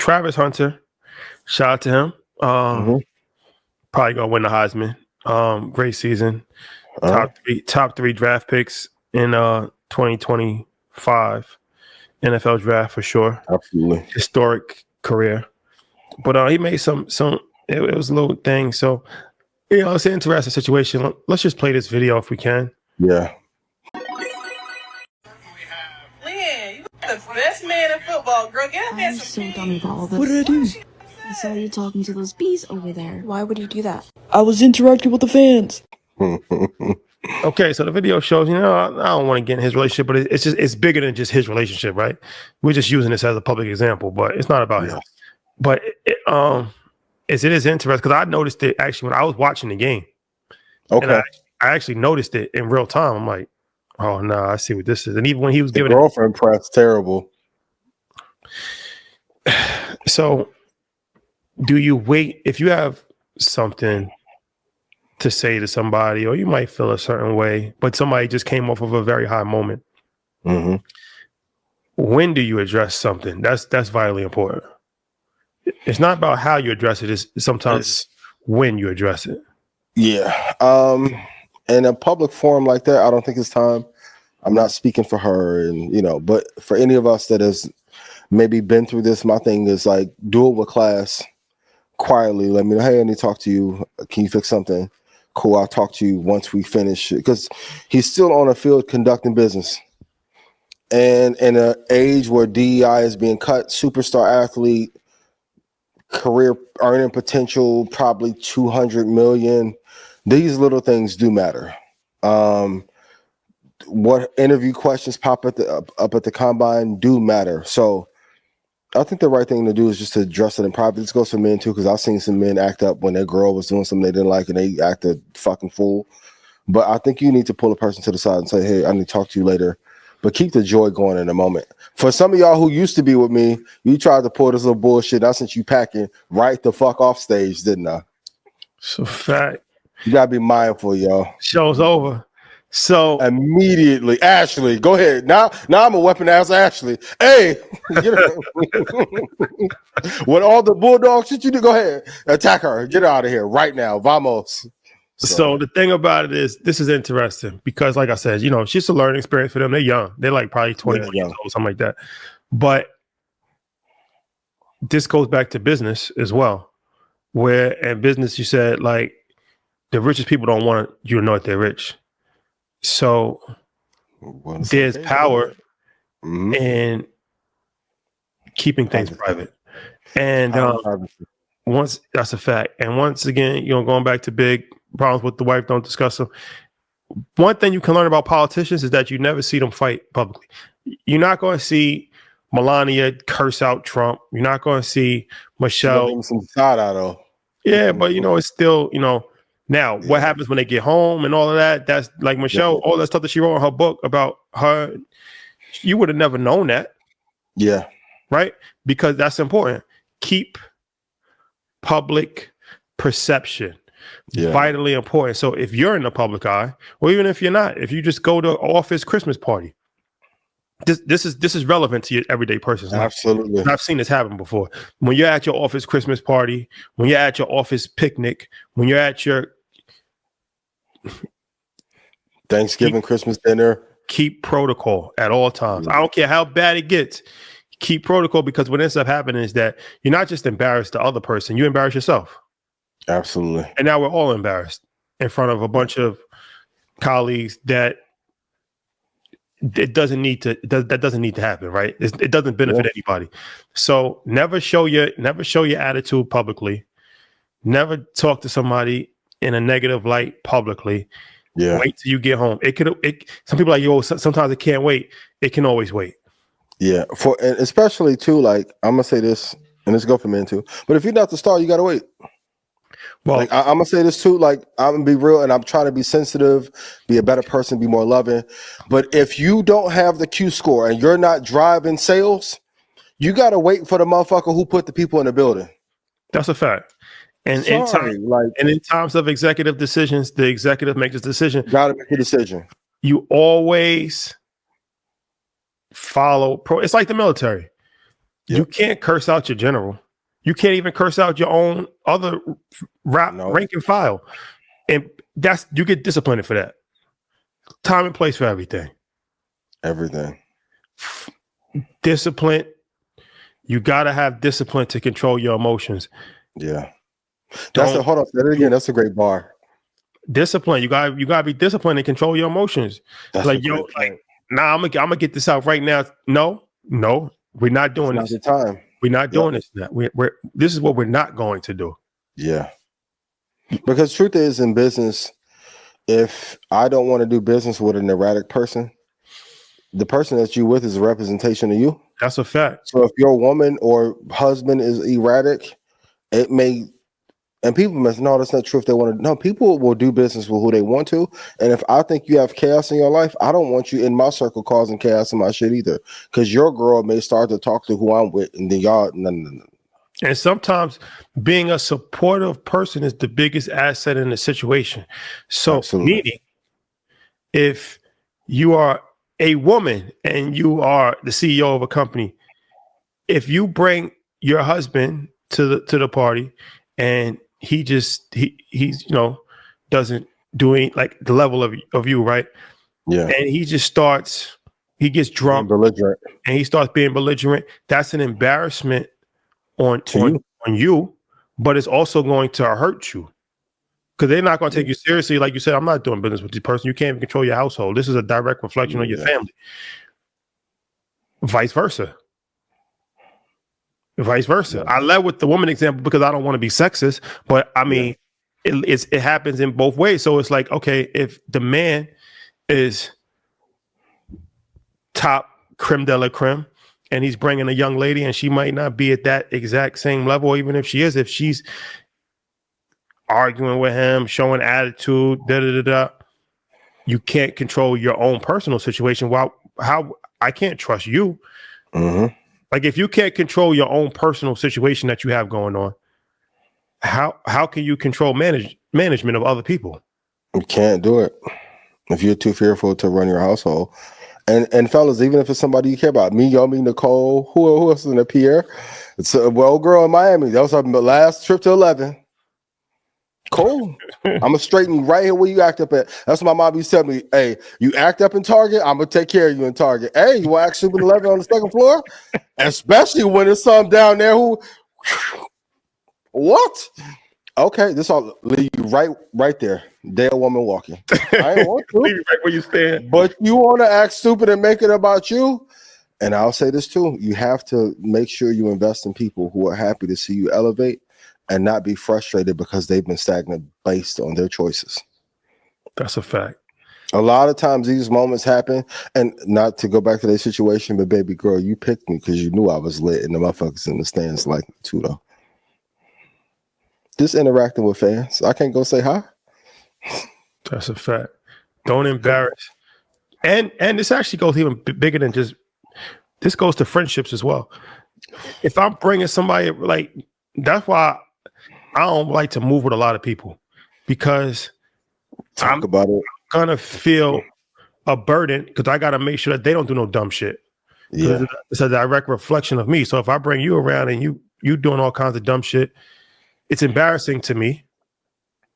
Travis Hunter, shout out to him. Probably gonna win the Heisman. Great season. Top three draft picks in 2025 NFL draft for sure. Absolutely. Historic career. But he made some it was a little thing. So it's an interesting situation. Let's just play this video if we can. Yeah. Lynn, you the best man in football, girl. Get I'm so done with all this. What did I do? I saw you talking to those bees over there. Why would you do that? I was interacting with the fans. Okay, so the video shows, I don't want to get in his relationship, but it's bigger than just his relationship, right? We're just using this as a public example, but it's not about him. But it is interesting because I noticed it actually when I was watching the game. Okay. And I actually noticed it in real time. I'm like, oh no, I see what this is. And even when he was giving girlfriend press, terrible. So do you wait if you have something to say to somebody, or you might feel a certain way, but somebody just came off of a very high moment? When do you address something? That's vitally important. It's not about how you address it. It's sometimes when you address it. Yeah. In a public forum like that, I don't think it's time. I'm not speaking for her, and but for any of us that has maybe been through this, my thing is like do it with class, quietly. Let me know, hey, I need to talk to you. Can you fix something? Cool, I'll talk to you once we finish. Because he's still on the field conducting business. And in an age where DEI is being cut, superstar athlete, career earning potential, probably 200 million. These little things do matter. What interview questions pop up at the combine do matter. So I think the right thing to do is just to address it in private. This goes for men too, because I've seen some men act up when their girl was doing something they didn't like and they acted fucking fool. But I think you need to pull a person to the side and say, hey, I need to talk to you later. But keep the joy going in the moment. For some of y'all who used to be with me, you tried to pull this little bullshit. I sent you packing right the fuck off stage, didn't I? So fact. You gotta be mindful, y'all. Show's over. So immediately, Ashley, go ahead. Now I'm a weapon ass Ashley. Hey, when all the bulldogs shit you do, go ahead, attack her. Get her out of here right now. Vamos. So the thing about it is, this is interesting because, like I said, it's just a learning experience for them. They're young. They're like probably 21 years old, something like that. But this goes back to business as well, where in business you said like the richest people don't want you to know that they're rich. So there's power in keeping things private. And once that's a fact. And once again, going back to big problems with the wife, don't discuss them. One thing you can learn about politicians is that you never see them fight publicly. You're not going to see Melania curse out Trump. You're not going to see Michelle. Some side eye though. Yeah, but it's still, now, what happens when they get home and all of that? That's like Michelle, all that stuff that she wrote in her book about her. You would have never known that. Yeah. Right? Because that's important. Keep public perception. Vitally important. So if you're in the public eye, or even if you're not, if you just go to office Christmas party, this is relevant to your everyday person's life. Absolutely. And I've seen this happen before. When you're at your office Christmas party, when you're at your office picnic, when you're at your Thanksgiving, Christmas dinner, keep protocol at all times. I don't care how bad it gets. Keep protocol, because what ends up happening is that you're not just embarrassed the other person, you embarrass yourself. Absolutely. And now we're all embarrassed in front of a bunch of colleagues that doesn't need to happen, right? It doesn't benefit anybody. So never show your attitude publicly. Never talk to somebody in a negative light publicly. Yeah. Wait till you get home. Some people are like, yo, sometimes it can't wait. It can always wait. Yeah. And especially too, like, I'm gonna say this, and this go for men too. But if you're not the star, you gotta wait. Well, like, I'm gonna say this too. Like, I'm gonna be real, and I'm trying to be sensitive, be a better person, be more loving. But if you don't have the Q score and you're not driving sales, you gotta wait for the motherfucker who put the people in the building. That's a fact. And in times of executive decisions, the executive makes a decision. Gotta make a decision. You always follow it's like the military. You can't curse out your general. You can't even curse out your own other rank and file. And you get disciplined for that. Time and place for everything. Everything. Discipline. You gotta have discipline to control your emotions. Yeah. Hold on, say it again. That's a great bar. Discipline. You gotta be disciplined and control your emotions. That's like, yo, like, nah, I'm gonna get this out right now. No, we're not doing this. Not the time. We're not doing this now. This is what we're not going to do. Yeah. Because truth is, in business, if I don't want to do business with an erratic person, the person that you with is a representation of you. That's a fact. So if your woman or husband is erratic, it may, and people must know that's not true if they want to. No, people will do business with who they want to. And if I think you have chaos in your life, I don't want you in my circle causing chaos in my shit either. Because your girl may start to talk to who I'm with, and then y'all, no. And sometimes being a supportive person is the biggest asset in the situation. So, meaning, if you are a woman and you are the CEO of a company, if you bring your husband to the party and he's doesn't do any, like the level of you, right? Yeah. And he gets drunk belligerent, and he starts being belligerent. That's an embarrassment on you, but it's also going to hurt you because they're not going to take you seriously. Like you said, I'm not doing business with this person. You can't even control your household. This is a direct reflection on your family. Vice versa. I led with the woman example because I don't want to be sexist, but I mean, it happens in both ways. So it's like, okay, if the man is top creme de la creme and he's bringing a young lady and she might not be at that exact same level, even if she's arguing with him, showing attitude, you can't control your own personal situation. How I can't trust you. Mm-hmm. Like if you can't control your own personal situation that you have going on, how can you control management of other people? You can't do it if you're too fearful to run your household. And fellas, even if it's somebody you care about, me, y'all, me, Nicole, who else in the Pierre? It's a girl in Miami. That was our last trip to 11. Cool. I'm gonna straighten you right here where you act up at. That's what my mom used to tell me. Hey, you act up in Target, I'm gonna take care of you in Target. Hey, you want to act stupid 11 on the second floor? Especially when there's some down there who what? Okay, this all leave you right there. Dale woman walking. I ain't want to. Leave you right where you stand. But you want to act stupid and make it about you. And I'll say this too. You have to make sure you invest in people who are happy to see you elevate and not be frustrated because they've been stagnant based on their choices. That's a fact. A lot of times these moments happen, and not to go back to that situation, but baby girl, you picked me because you knew I was lit, and the motherfuckers in the stands like me too, though. Just interacting with fans. I can't go say hi. That's a fact. Don't embarrass. And this actually goes even bigger than just, this goes to friendships as well. If I'm bringing somebody, like, that's why I don't like to move with a lot of people, because I'm gonna feel a burden because I gotta make sure that they don't do no dumb shit. Yeah. It's a direct reflection of me. So if I bring you around and you doing all kinds of dumb shit, it's embarrassing to me,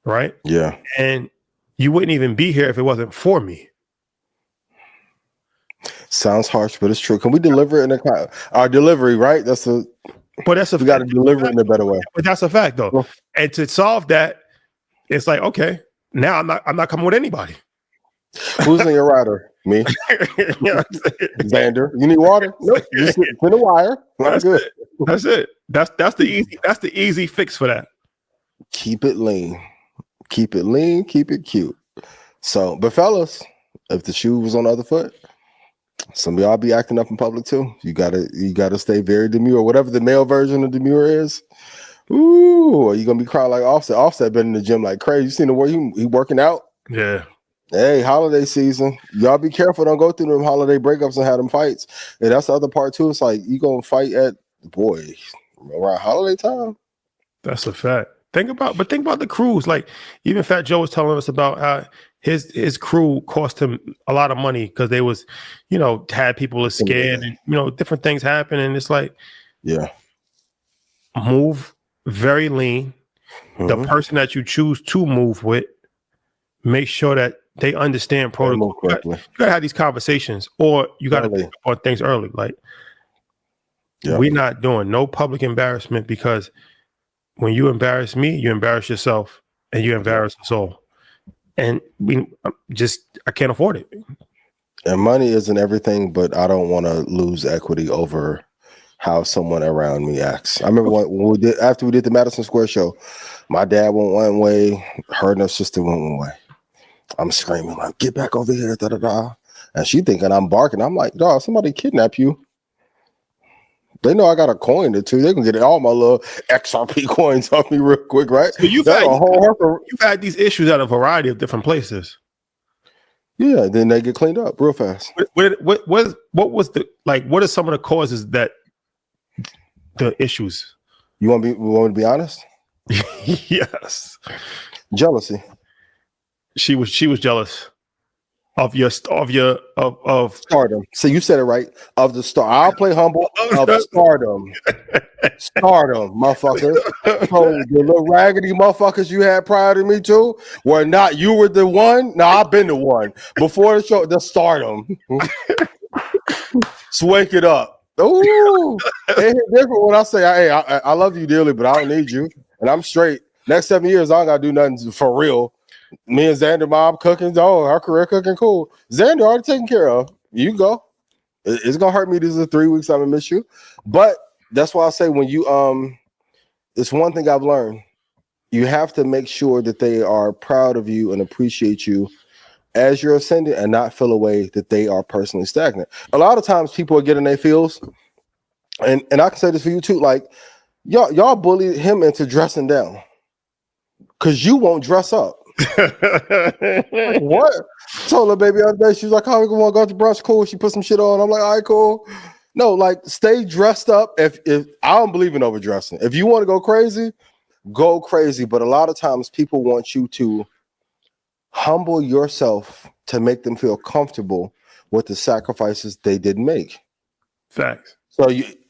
right? Yeah. And you wouldn't even be here if it wasn't for me. Sounds harsh, but it's true. Can we deliver it in our delivery, right? We got to deliver it in a better way. But that's a fact, though. Well, and to solve that, it's like, okay, now I'm not coming with anybody. Who's in your rider? Me. Xander. You need water? Nope. Just put a wire. That's good. That's it. That's the easy fix for that. Keep it lean. Keep it lean. Keep it cute. So, but fellas, if the shoe was on the other foot, some of y'all be acting up in public too. You gotta stay very demure. Whatever the male version of demure is. Ooh, are you gonna be crying like Offset? Offset been in the gym like crazy. You seen the way he working out? Yeah. Hey, holiday season. Y'all be careful. Don't go through them holiday breakups and have them fights. And that's the other part too. It's like you gonna fight at around holiday time. That's a fact. Think about the crews. Like even Fat Joe was telling us about how his crew cost him a lot of money because they was, had people are scared and different things happen. And it's like, Yeah. Move very lean. The person that you choose to move with, make sure that they understand protocol. You gotta have these conversations, or you gotta pick up on things early. Like, we're not doing no public embarrassment, because when you embarrass me, you embarrass yourself and you embarrass us all. And I can't afford it. And money isn't everything, but I don't want to lose equity over how someone around me acts. I remember after we did the Madison Square show, my dad went one way, her and her sister went one way. I'm screaming like, "Get back over here!" Da da da. And she thinking I'm barking. I'm like, "Dog, somebody kidnap you." They know I got a coin or two. They can get all my little XRP coins off me real quick, right? So you've had these issues at a variety of different places. Yeah, then they get cleaned up real fast. What was the, like, what are some of the causes that the issues? You want me to be honest? Yes. Jealousy. She was jealous of stardom. So you said it right. Of the star. I'll play humble. Of stardom. Stardom, motherfucker. So the little raggedy motherfuckers you had prior to me too were not. You were the one. No, I've been the one before the show. The stardom. So wake it up. Ooh, it hit different when I say, "Hey, I love you dearly, but I don't need you, and I'm straight. Next 7 years, I don't gotta do nothing for real." Me and Xander mom cooking. Oh, our career cooking, cool. Xander already taken care of. You go. It's gonna hurt me. These are 3 weeks I'm gonna miss you. But that's why I say when you it's one thing I've learned. You have to make sure that they are proud of you and appreciate you as you're ascending, and not feel a way that they are personally stagnant. A lot of times people are getting their feels, and I can say this for you too. Like y'all bullied him into dressing down because you won't dress up. Like, what? Told her baby the other day, she was like, "Oh, we want to go to brunch." Cool. She put some shit on. I'm like, "All right, cool." No, like, stay dressed up. If I don't believe in overdressing. If you want to go crazy, go crazy. But a lot of times people want you to humble yourself to make them feel comfortable with the sacrifices they didn't make. Facts.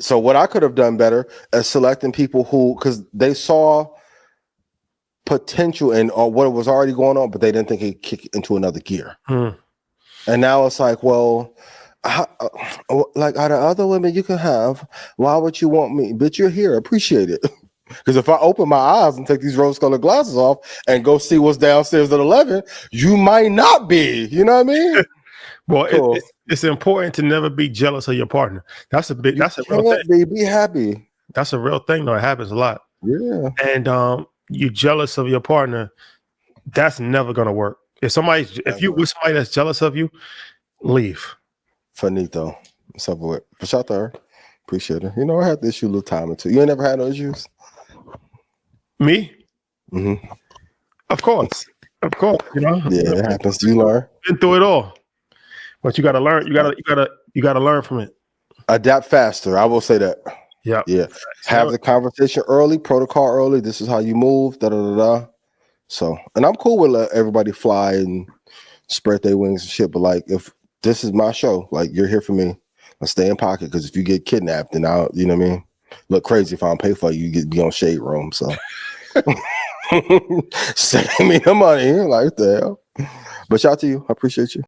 So what I could have done better is selecting people who, because they saw potential in what was already going on, but they didn't think it kick into another gear. And now it's like, well, like, out of other women you can have, why would you want me? Bitch, you're here. Appreciate it. Because if I open my eyes and take these rose-colored glasses off and go see what's downstairs at 11, you might not be. You know what I mean? Well, cool. It's important to never be jealous of your partner. That's a real thing. Be happy. That's a real thing, though. It happens a lot. Yeah. And you're jealous of your partner, that's never gonna work. If you with somebody that's jealous of you, leave. Finito. What's up with it? Shout out to her. Appreciate it. You know, I had this issue a little time or two. You ain't never had no issues? Me? Mm-hmm. Of course. You know. Yeah, it happens. You learn. Been through it all. But you gotta learn. You gotta learn from it. Adapt faster. I will say that. Yeah. Have the conversation early, protocol early. This is how you move. Da da da da. So, and I'm cool with everybody fly and spread their wings and shit. But like, if this is my show, like, you're here for me, I stay in pocket. Because if you get kidnapped, then I'll, you know what I mean, look crazy if I don't pay for you. You be on shade room. So, send me the money. Like, the hell. But shout out to you. I appreciate you.